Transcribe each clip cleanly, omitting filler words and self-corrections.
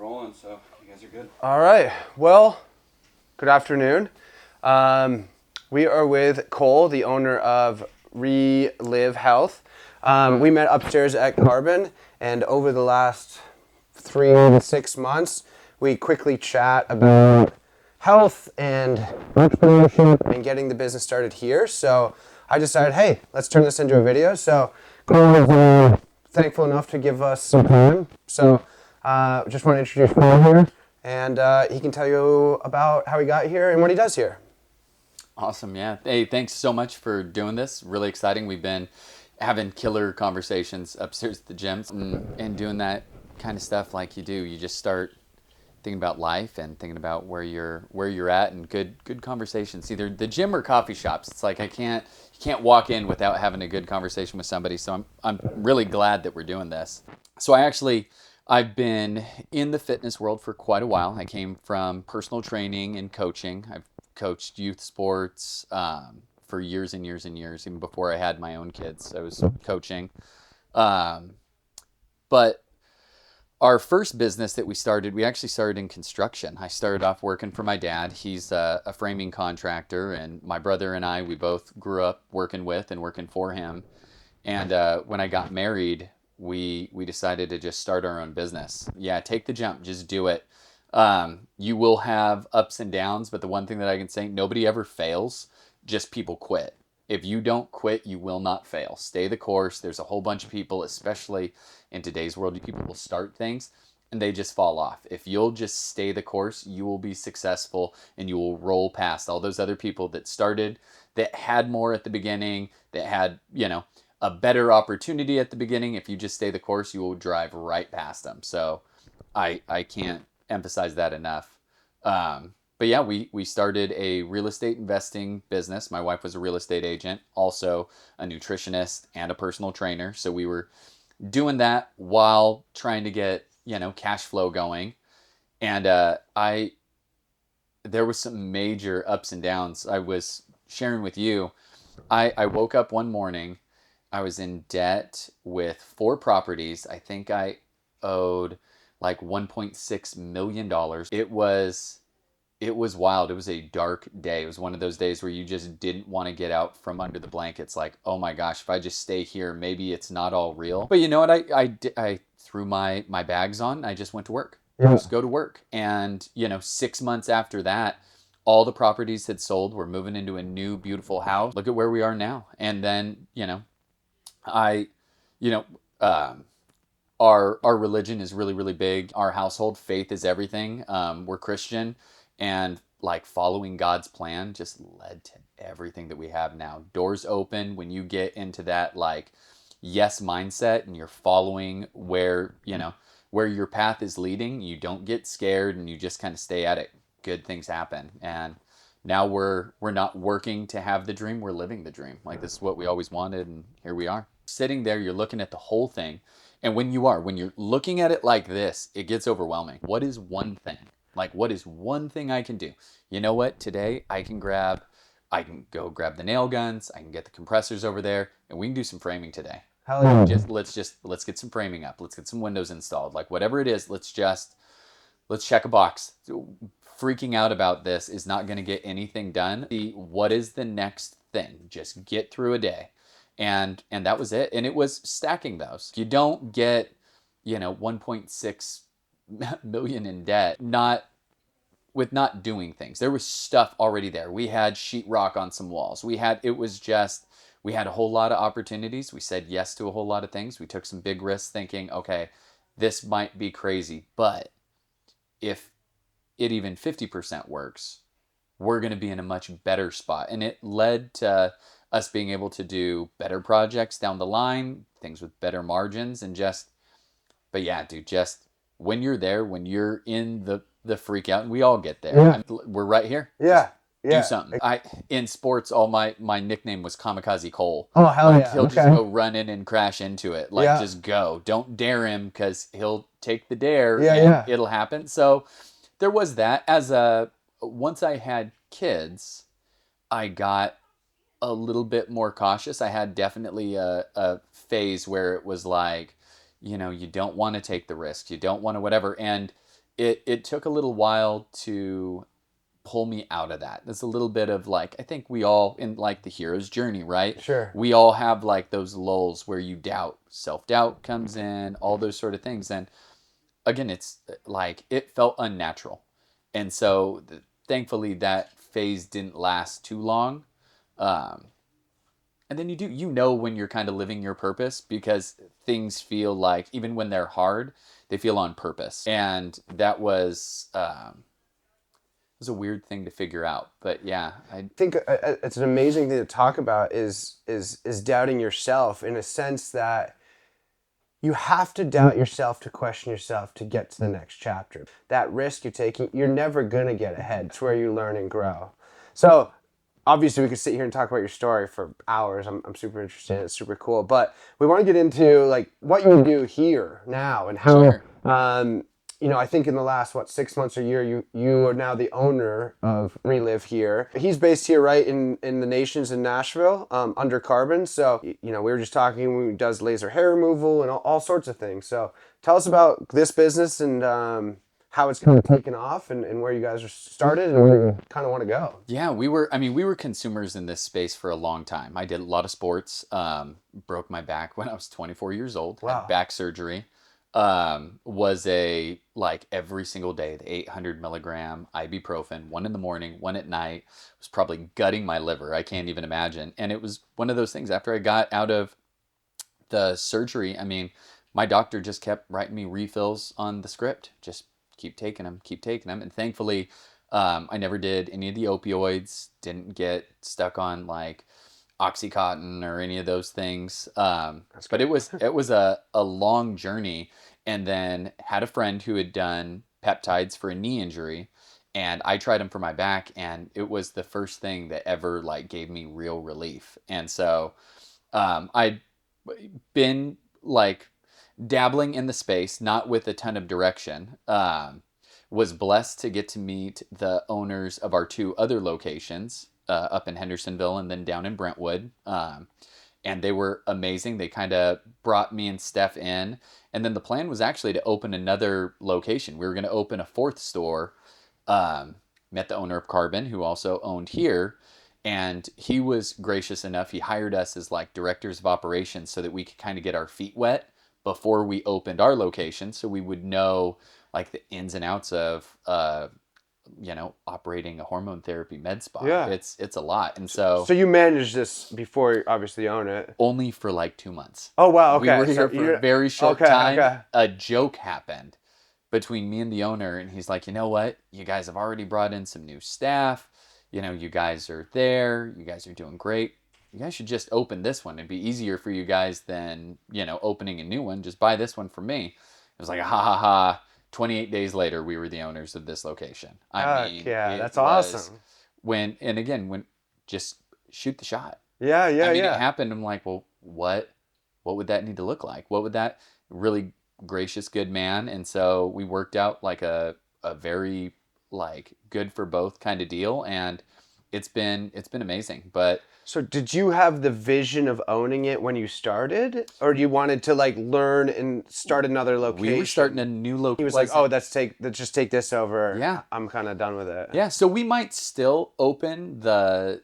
rolling, so you guys are good. All right. Well, good afternoon. We are with Cole, the owner of Relive Health. We met upstairs at Carbon, and over the last 3 to 6 months, we quickly chat about health and entrepreneurship and getting the business started here. So I decided, hey, let's turn this into a video. So Cole is thankful enough to give us some time. So just want to introduce Cole here, and he can tell you about how he got here and what he does here. Awesome, yeah. Hey, thanks so much for doing this. Really exciting. We've been having killer conversations upstairs at the gym and doing that kind of stuff like you do. You just start thinking about life and thinking about where you're at, and good conversations. Either the gym or coffee shops. It's like you can't walk in without having a good conversation with somebody. So I'm really glad that we're doing this. So I've been in the fitness world for quite a while. I came from personal training and coaching. I've coached youth sports for years and years and years, even before I had my own kids. I was coaching. But our first business that we actually started in construction. I started off working for my dad. He's a framing contractor, and my brother and I, we both grew up working with and working for him. And when I got married, we decided to just start our own business. Yeah, take the jump, just do it. You will have ups and downs, but the one thing that I can say, nobody ever fails, just people quit. If you don't quit, you will not fail. Stay the course. There's a whole bunch of people, especially in today's world, people will start things and they just fall off. If you'll just stay the course, you will be successful and you will roll past all those other people that started, that had more at the beginning, that had, a better opportunity at the beginning. If you just stay the course, you will drive right past them. So I can't emphasize that enough. But yeah, we started a real estate investing business. My wife was a real estate agent, also a nutritionist and a personal trainer. So we were doing that while trying to get, cash flow going. And there was some major ups and downs. I was sharing with you. I woke up one morning, I was in debt with 4 properties. I think I owed like $1.6 million. It was wild. It was a dark day. It was one of those days where you just didn't want to get out from under the blankets. Like, oh my gosh, if I just stay here, maybe it's not all real. But you know what? I threw my bags on. I just went to work. Yeah. Just go to work. And, 6 months after that, all the properties had sold. We're moving into a new, beautiful house. Look at where we are now. And then, our religion is really, really big. Our household, faith is everything. We're Christian. And like following God's plan just led to everything that we have now. Doors open when you get into that like yes mindset and you're following where your path is leading. You don't get scared and you just kind of stay at it. Good things happen. And now we're not working to have the dream, we're living the dream. Like this is what we always wanted, and here we are. Sitting there, you're looking at the whole thing. And when you're looking at it like this, it gets overwhelming. What is one thing? Like, what is one thing I can do? You know what? Today I can go grab the nail guns. I can get the compressors over there, and we can do some framing today. Hell yeah. Let's get some framing up. Let's get some windows installed. Like whatever it is, let's check a box. Freaking out about this is not going to get anything done. What is the next thing? Just get through a day. And that was it. And it was stacking those. You don't get, 1.6 million in debt, not doing things. There was stuff already there. We had sheetrock on some walls. We had a whole lot of opportunities. We said yes to a whole lot of things. We took some big risks thinking, okay, this might be crazy, but if it even 50% works, we're going to be in a much better spot. And it led to us being able to do better projects down the line, things with better margins, and but yeah, dude, just when you're there, when you're in the freak out, and we all get there. Yeah. We're right here. Yeah. Do something. In sports, all my nickname was Kamikaze Cole. Oh, hell yeah. He'll just go run in and crash into it. Just go. Don't dare him because he'll take the dare and it'll happen. So there was that. Once I had kids, I got a little bit more cautious. I had definitely a phase where it was like, you don't want to take the risk. You don't want to whatever. And it took a little while to pull me out of that. There's a little bit of like, I think we all in like the hero's journey, right? Sure. We all have like those lulls where you doubt, self-doubt comes in, all those sort of things. And again, it's like it felt unnatural. And so thankfully that phase didn't last too long. Um, and then you know when you're kind of living your purpose because things feel like, even when they're hard, they feel on purpose. And that was a weird thing to figure out. But yeah, I think it's an amazing thing to talk about is doubting yourself, in a sense that you have to doubt yourself to question yourself to get to the next chapter. That risk you're taking, you're never going to get ahead. It's where you learn and grow. So obviously we could sit here and talk about your story for hours. I'm super interested. It's super cool. But we want to get into like what you do here now and how, Sure. I think in the last, 6 months or year, you are now the owner of Relive here. He's based here, right, in the Nations in Nashville, under Carbon. So, we were just talking, he does laser hair removal and all sorts of things. So tell us about this business and how it's kind of taken off and where you guys are started and where you kind of want to go. Yeah, we were consumers in this space for a long time. I did a lot of sports, broke my back when I was 24 years old, Wow. had back surgery, was like every single day, the 800 milligram ibuprofen, one in the morning, one at night, was probably gutting my liver. I can't even imagine. And it was one of those things after I got out of the surgery. I mean, my doctor just kept writing me refills on the script, just keep taking them, keep taking them. And thankfully, I never did any of the opioids, didn't get stuck on like Oxycontin or any of those things. But it was a long journey, and then had a friend who had done peptides for a knee injury, and I tried them for my back, and it was the first thing that ever like gave me real relief. And so I'd been like dabbling in the space, not with a ton of direction. Was blessed to get to meet the owners of our two other locations, up in Hendersonville and then down in Brentwood. And they were amazing. They kind of brought me and Steph in. And then the plan was actually to open another location. We were going to open a fourth store. Met the owner of Carbon, who also owned here. And he was gracious enough. He hired us as like directors of operations so that we could kind of get our feet wet before we opened our location. So we would know like the ins and outs of, operating a hormone therapy med spa. Yeah. It's a lot. And so you managed this before you obviously own it. only for like 2 months. Oh, wow. Okay. We were here for a very short okay, time. Okay. A joke happened between me and the owner, and he's like, you know what? You guys have already brought in some new staff. You guys are there. You guys are doing great. You guys should just open this one. It'd be easier for you guys than, opening a new one. Just buy this one from me. It was like, ha ha ha. 28 days later, we were the owners of this location. I mean, yeah, that's awesome. When just shoot the shot. Yeah. It happened. I'm like, well, what would that need to look like? What would that really gracious, good man? And so we worked out like a very like good for both kind of deal. And it's been amazing. But so did you have the vision of owning it when you started, or you wanted to like learn and start another location? We were starting a new location. He was like, oh, let's just take this over. Yeah. I'm kind of done with it. Yeah. So we might still open the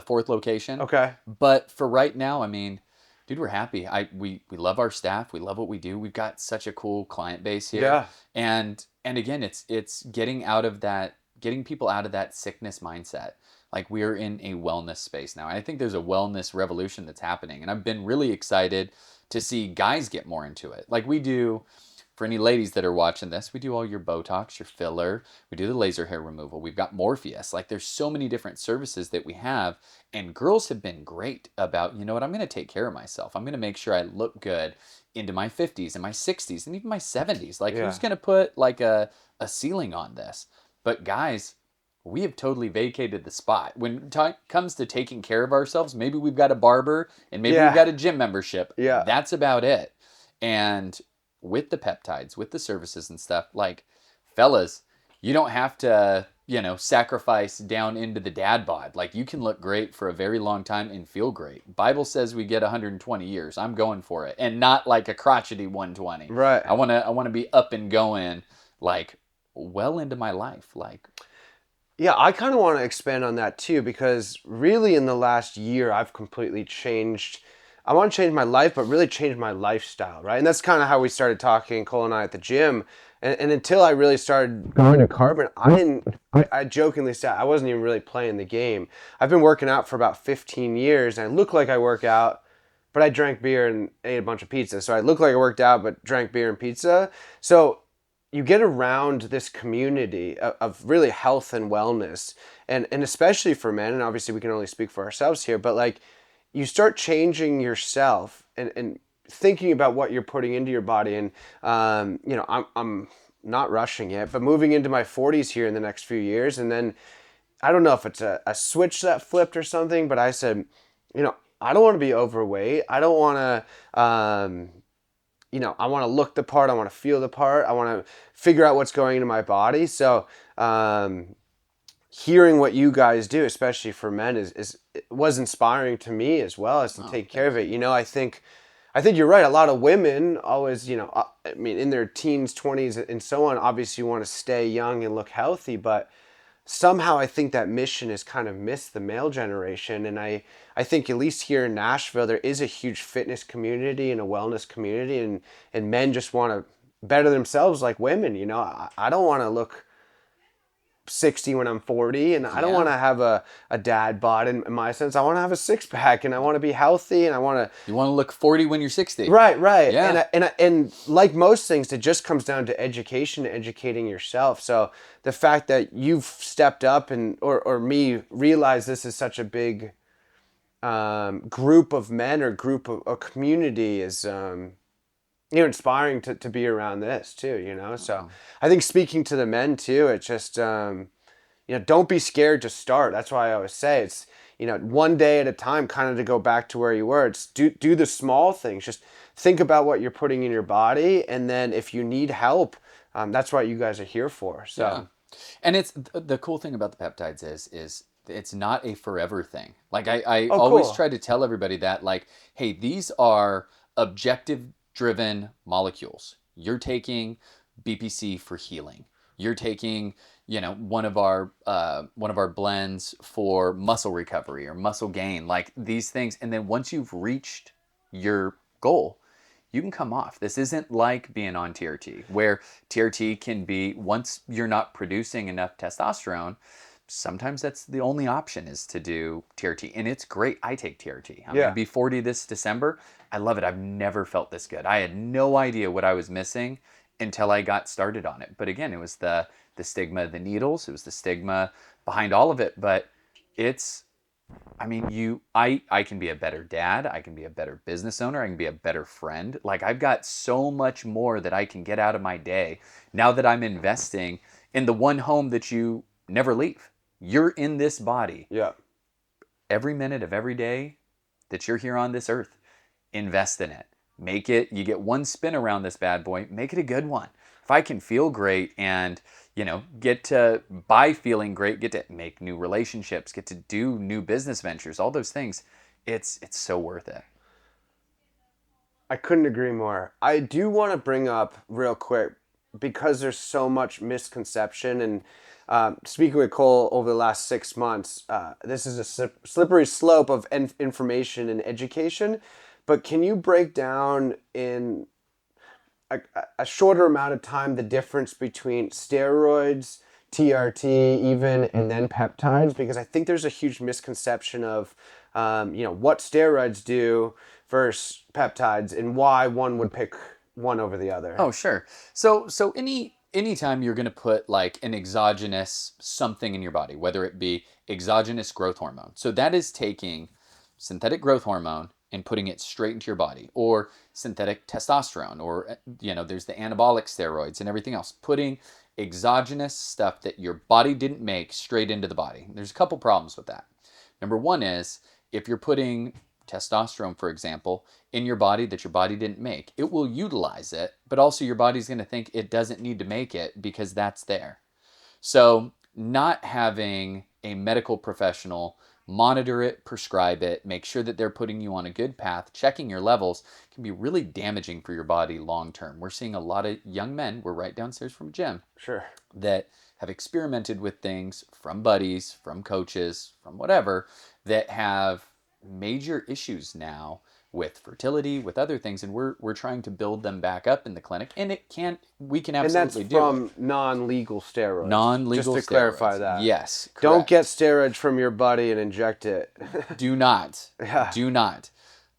fourth location. Okay. But for right now, I mean, dude, we're happy. We love our staff. We love what we do. We've got such a cool client base here. Yeah. And again, it's getting people out of that sickness mindset. Like, we're in a wellness space now. I think there's a wellness revolution that's happening. And I've been really excited to see guys get more into it. Like we do, for any ladies that are watching this, we do all your Botox, your filler. We do the laser hair removal. We've got Morpheus. Like, there's so many different services that we have. And girls have been great about, you know what, I'm going to take care of myself. I'm going to make sure I look good into my 50s and my 60s and even my 70s. Like, who's going to put like a ceiling on this? But guys, we have totally vacated the spot. When it comes to taking care of ourselves, maybe we've got a barber and maybe we've got a gym membership. Yeah. That's about it. And with the peptides, with the services and stuff, like, fellas, you don't have to sacrifice down into the dad bod. Like you can look great for a very long time and feel great. Bible says we get 120 years. I'm going for it, and not like a crotchety 120. Right. I want to be up and going, like well into my life. Like Yeah, I kind of want to expand on that too, because really in the last year, I've completely changed. I want to change my life, but really change my lifestyle, right? And that's kind of how we started talking, Cole and I, at the gym. And until I really started going to carbon, I didn't. I jokingly said I wasn't even really playing the game. I've been working out for about 15 years, and I look like I work out, but I drank beer and ate a bunch of pizza. So I look like I worked out, but drank beer and pizza. So you get around this community of really health and wellness, and especially for men, and obviously we can only speak for ourselves here, but like you start changing yourself and thinking about what you're putting into your body. And I'm not rushing it, but moving into my 40s here in the next few years. And then I don't know if it's a switch that flipped or something, but I said, I don't want to be overweight. I don't want to I want to look the part. I want to feel the part. I want to figure out what's going into my body. So hearing what you guys do, especially for men, was inspiring to me as well, as to take care of it. I think you're right. A lot of women always, I mean, in their teens, 20s, and so on, obviously want to stay young and look healthy, but somehow I think that mission has kind of missed the male generation. And I think at least here in Nashville, there is a huge fitness community and a wellness community, and men just want to better themselves like women. I don't want to look 60 when I'm 40, and I don't want to have a dad bod in my sense. I want to have a six pack, and I want to be healthy, and I want to. You want to look 40 when you're 60. Right. Yeah. And like most things, it just comes down to education, educating yourself. So the fact that you've stepped up and or me realize this is such a big group of men or group of a community is inspiring to be around this too. So I think speaking to the men too, it's just don't be scared to start. That's why I always say it's one day at a time, kind of to go back to where you were. It's do the small things. Just think about what you're putting in your body, and then if you need help, that's what you guys are here for. So yeah. And it's the cool thing about the peptides is it's not a forever thing. Like I always cool. try to tell everybody that, like, hey, these are objective driven molecules. You're taking BPC for healing. You're taking, one of our blends for muscle recovery or muscle gain, like these things. And then once you've reached your goal, you can come off. This isn't like being on TRT, where TRT can be, once you're not producing enough testosterone, sometimes that's the only option, is to do TRT. And it's great. I take TRT. I'm going to be 40 this December. I love it. I've never felt this good. I had no idea what I was missing until I got started on it. But again, it was the stigma of the needles. It was the stigma behind all of it. But I can be a better dad. I can be a better business owner. I can be a better friend. Like, I've got so much more that I can get out of my day now that I'm investing in the one home that you never leave. You're in this body. Yeah. Every minute of every day that you're here on this earth, invest in it. Make it, you get one spin around this bad boy, make it a good one. If I can feel great and, get to, by feeling great, get to make new relationships, get to do new business ventures, all those things, it's so worth it. I couldn't agree more. I do want to bring up real quick, because there's so much misconception, and speaking with Cole over the last 6 months, this is a slippery slope of information and education. But can you break down in a shorter amount of time the difference between steroids, TRT, even, and then peptides? Because I think there's a huge misconception of what steroids do versus peptides, and why one would pick one over the other. Oh, sure. So anytime you're going to put like an exogenous something in your body, whether it be exogenous growth hormone, so that is taking synthetic growth hormone and putting it straight into your body, or synthetic testosterone, or there's the anabolic steroids and everything else, putting exogenous stuff that your body didn't make straight into the body. There's a couple problems with that. Number one is, if you're putting testosterone, for example, in your body that your body didn't make, it will utilize it, but also your body's going to think it doesn't need to make it because that's there. So not having a medical professional monitor it, prescribe it, make sure that they're putting you on a good path, checking your levels can be really damaging for your body long term. We're seeing a lot of young men, we're right downstairs from a gym, Sure. that have experimented with things from buddies, from coaches, from whatever, that have major issues now with fertility, with other things, and we're trying to build them back up in the clinic, and we can And that's absolutely do it. from non-legal steroids. Just Non-legal to steroids. clarify that. Yes, Don't get correct. steroids from your buddy and inject it. Do not. Yeah. Do not.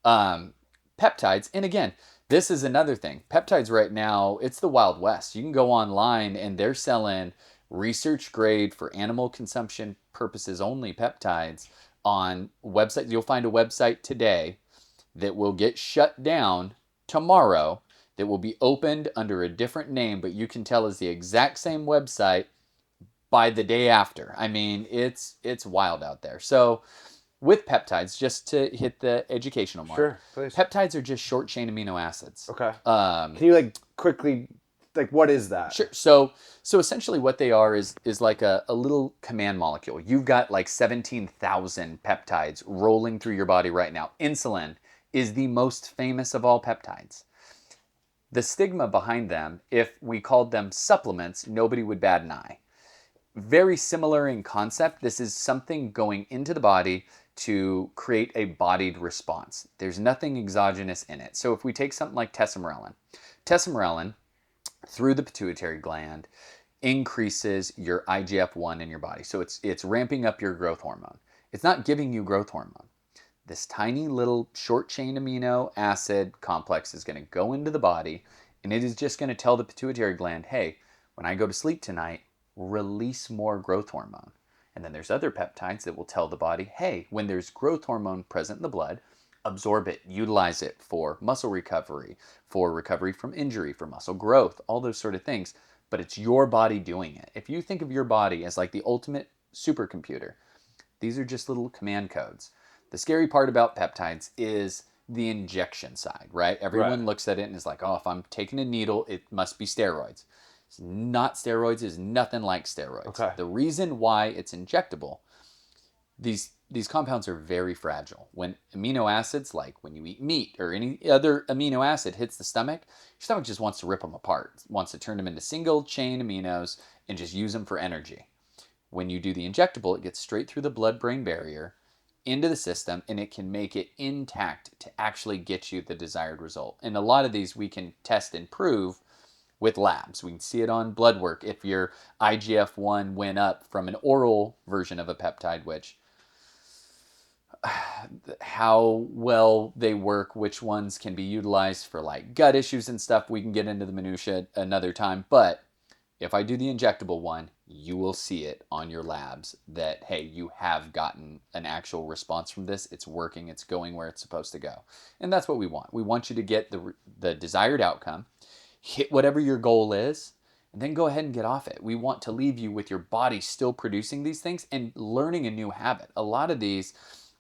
Peptides, and again, this is another thing. Peptides right now, it's the Wild West. You can go online and they're selling research grade for animal consumption purposes only peptides on websites. You'll find a website today that will get shut down tomorrow, that will be opened under a different name, but you can tell is the exact same website by the day after. I mean, it's wild out there. So with peptides, just to hit the educational mark, Sure, please. peptides are just short chain amino acids. Okay. Can you like quickly, like what is that? Sure. So essentially what they are is like a little command molecule. You've got like 17,000 peptides rolling through your body right now. Insulin is the most famous of all peptides. The stigma behind them, if we called them supplements, nobody would bat an eye. Very similar in concept. This is something going into the body to create a bodied response. There's nothing exogenous in it. So if we take something like tesamorelin through the pituitary gland increases your IGF-1 in your body. So it's ramping up your growth hormone. It's not giving you growth hormone. This tiny little short chain amino acid complex is going to go into the body, and it is just going to tell the pituitary gland, hey, when I go to sleep tonight, release more growth hormone. And then there's other peptides that will tell the body, hey, when there's growth hormone present in the blood, absorb it, utilize it for muscle recovery, for recovery from injury, for muscle growth, all those sort of things. But it's your body doing it. If you think of your body as like the ultimate supercomputer, these are just little command codes. The scary part about peptides is the injection side, right? Everyone looks at it and is like, oh, if I'm taking a needle, it must be steroids. It's not steroids. It's nothing like steroids. Okay. The reason why it's injectable, these compounds are very fragile. When amino acids, like when you eat meat or any other amino acid hits the stomach, your stomach just wants to rip them apart. It wants to turn them into single chain aminos and just use them for energy. When you do the injectable, it gets straight through the blood-brain barrier into the system, and it can make it intact to actually get you the desired result. And a lot of these we can test and prove with labs. We can see it on blood work if your IGF-1 went up from an oral version of a peptide, which how well they work, which ones can be utilized for like gut issues and stuff, we can get into the minutia another time. But if I do the injectable one, you will see it on your labs that, hey, you have gotten an actual response from this. It's working. It's going where it's supposed to go. And that's what we want. We want you to get the desired outcome, hit whatever your goal is, and then go ahead and get off it. We want to leave you with your body still producing these things and learning a new habit. A lot of these,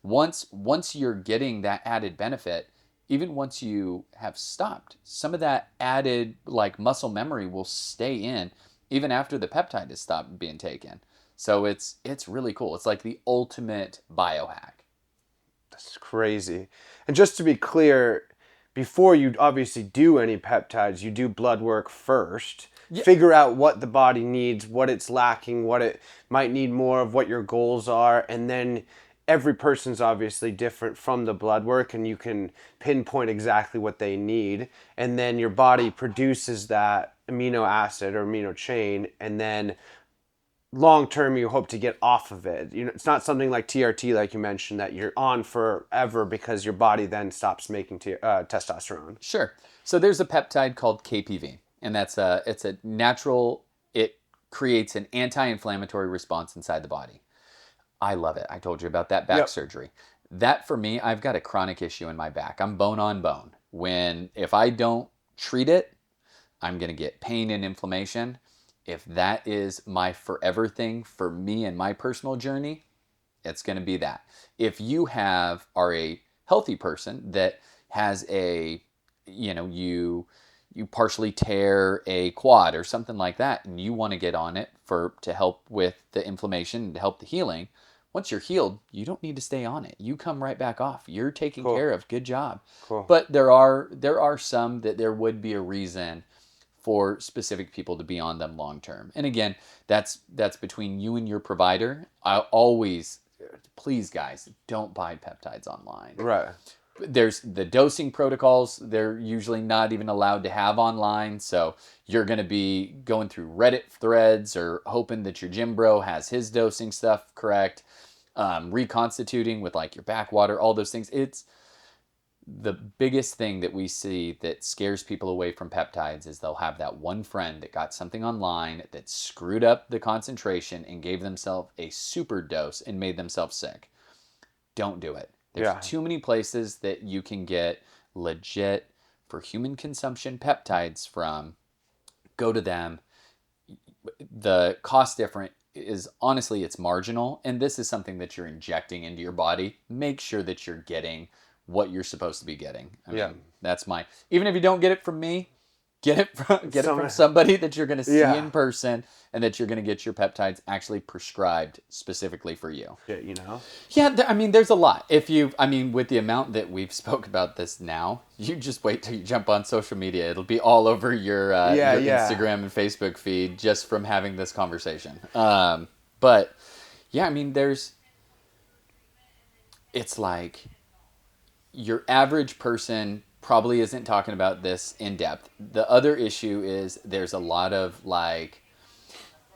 once you're getting that added benefit, even once you have stopped, some of that added like muscle memory will stay in even after the peptide has stopped being taken. So it's really cool. It's like the ultimate biohack. That's crazy. And just to be clear, before you obviously do any peptides, you do blood work first. Yeah. Figure out what the body needs, what it's lacking, what it might need more of, what your goals are, and then every person's obviously different from the blood work, and you can pinpoint exactly what they need, and then your body produces that amino acid or amino chain, and then long term you hope to get off of it. You know, it's not something like TRT, like you mentioned, that you're on forever because your body then stops making testosterone. Sure. So there's a peptide called KPV, and it's a natural. It creates an anti-inflammatory response inside the body. I love it. I told you about that back surgery. That for me, I've got a chronic issue in my back. I'm bone on bone. If I don't treat it, I'm going to get pain and inflammation. If that is my forever thing for me and my personal journey, it's going to be that. If you are a healthy person that has you you partially tear a quad or something like that, and you want to get on it to help with the inflammation and to help the healing. Once you're healed, you don't need to stay on it. You come right back off. You're taken Cool. care of. Good job. Cool. But there are some that there would be a reason for specific people to be on them long term. And again, that's between you and your provider. I always, please guys, don't buy peptides online. Right. There's the dosing protocols, they're usually not even allowed to have online. So you're going to be going through Reddit threads or hoping that your gym bro has his dosing stuff correct, reconstituting with like your backwater, all those things. It's the biggest thing that we see that scares people away from peptides is they'll have that one friend that got something online that screwed up the concentration and gave themselves a super dose and made themselves sick. Don't do it. There's too many places that you can get legit for human consumption peptides from. Go to them. The cost difference is honestly, it's marginal. And this is something that you're injecting into your body. Make sure that you're getting what you're supposed to be getting. I mean, that's even if you don't get it from me, get it from somebody that you're going to see in person and that you're going to get your peptides actually prescribed specifically for you. Yeah, I mean, there's a lot. With the amount that we've spoke about this now, you just wait till you jump on social media. It'll be all over your Instagram and Facebook feed just from having this conversation. But yeah, I mean, it's like your average person probably isn't talking about this in depth. The other issue is there's a lot of like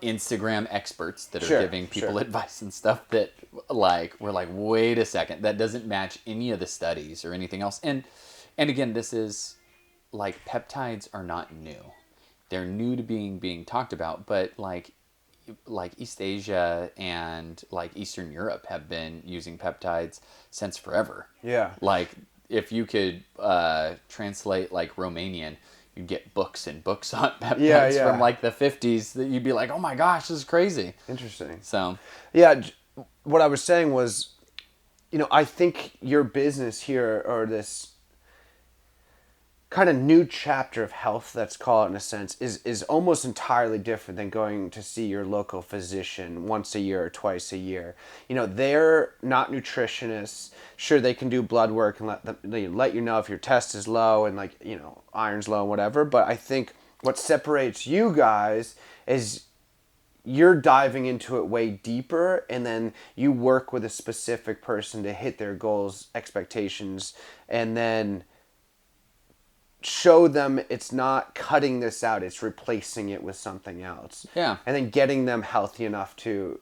Instagram experts that are giving people advice and stuff that like we're like, wait a second, that doesn't match any of the studies or anything else. And again, this is like peptides are not new. They're new to being talked about, but like East Asia and like Eastern Europe have been using peptides since forever. Yeah. Like if you could translate like Romanian, you'd get books and books on peptides from like the 50s that you'd be like, oh my gosh, this is crazy. Interesting. So. Yeah, what I was saying was, I think your business here, or this kind of new chapter of health, let's call it in a sense, is almost entirely different than going to see your local physician once a year or twice a year. They're not nutritionists. Sure, they can do blood work and let you know if your test is low and iron's low and whatever. But I think what separates you guys is you're diving into it way deeper, and then you work with a specific person to hit their goals, expectations, and then show them it's not cutting this out, it's replacing it with something else. Yeah. And then getting them healthy enough to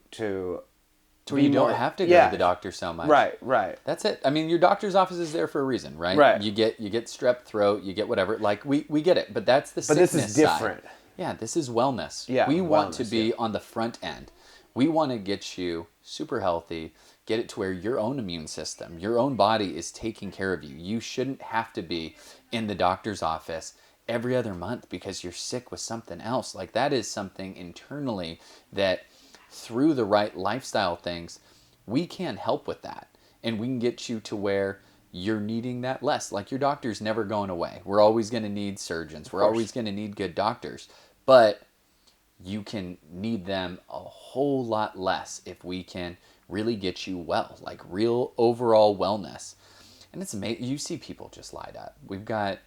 where you don't have to go to the doctor so much. Right. That's it. I mean, your doctor's office is there for a reason, right? Right. You get strep throat, you get whatever. Like we get it, but that's the sickness this is different. Side. Yeah, this is wellness. Yeah, we want to be on the front end. We want to get you super healthy, get it to where your own immune system, your own body is taking care of you. You shouldn't have to be in the doctor's office every other month because you're sick with something else. Like that is something internally that through the right lifestyle things, we can help with that. And we can get you to where you're needing that less. Like your doctor's never going away. We're always going to need surgeons. We're always going to need good doctors. But you can need them a whole lot less if we can really get you well, like real overall wellness. And it's amazing. You see people just light up. We've got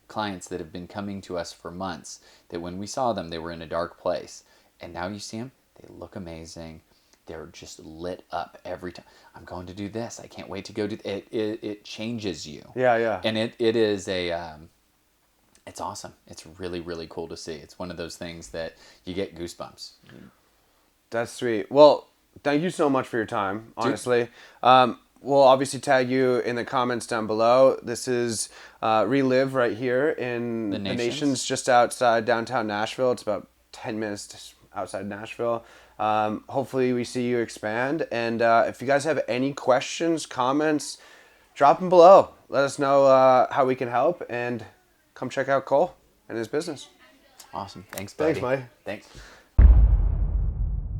clients that have been coming to us for months that when we saw them, they were in a dark place. And now you see them, they look amazing. They're just lit up every time. I'm going to do this. I can't wait to go do it. It changes you. Yeah. And it is it's awesome. It's really, really cool to see. It's one of those things that you get goosebumps. That's sweet. Well, thank you so much for your time, honestly. We'll obviously tag you in the comments down below. This is Relive right here in the Nations, just outside downtown Nashville. It's about 10 minutes outside Nashville. Hopefully we see you expand. And if you guys have any questions, comments, drop them below. Let us know how we can help, and come check out Cole and his business. Awesome. Thanks, buddy. Thanks, Mike. Thanks.